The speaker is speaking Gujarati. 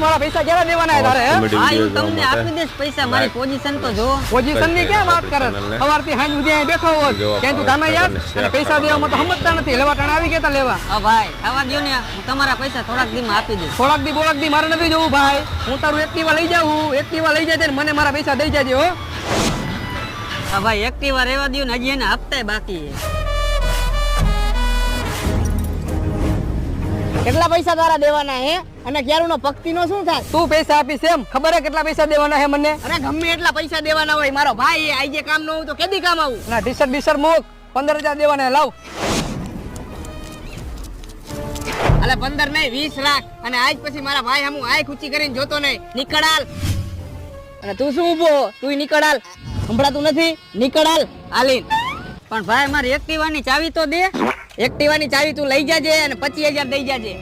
મારા પૈસા ક્યારે દેવાના હે તારે? હા હું તમને આપી દઈશ પૈસા. મારી પોઝિશન તો જો. પોઝિશન ની ક્યાં વાત કરે? સવારથી સાંજ સુધી અહીં બેઠો હોત ક્યાં તું કામે યાર? અને પૈસા દેવામાં તો સમજતા નથી. લેવા ટાણા આવી ગયા તા લેવા. હા ભાઈ આવા દો ને, હું તમારા પૈસા થોડાક દીમાં આપી દઈશ. થોડાક દી મારે નથી જોવું ભાઈ. હું તારું એક્ટિવા લઈ જાઉં, એક્ટિવા લઈ જાય મને મારા પૈસા દઈ જાજે હો. હા ભાઈ એક્ટિવા રહેવા દો ને, હજી એના હપ્તા બાકી છે. કેટલા પૈસા તારા દેવાના હે? અને ક્યારનો પક્તિનો શું થાય? તું પૈસા આપીશ એમ? ખબર હે કેટલા પૈસા દેવાના હે મને? અરે ગમે એટલા પૈસા દેવાના હોય, મારો ભાઈ આઈ જે કામ ન હોય તો કેદી કામ આવું? ના ટી-શર્ટ મૂક. 15,000 દેવાના હે, લાવ. અલે 15 નહીં 20 લાખ. અને આજ પછી મારા ભાઈ હમુ આંખ ઊંચી કરીને જોતો નહીં. નીકળ હાલ. અને તું શું ઊભો? તું નીકળ હાલ. સંભળાતું નથી? નીકળ હાલ. હાલીન. પણ ભાઈ મારી એક્ટિવાની ચાવી તો દે. એક્ટિવાની ચાવી તું લઈ જાજે અને 25,000 દઈ જાજે.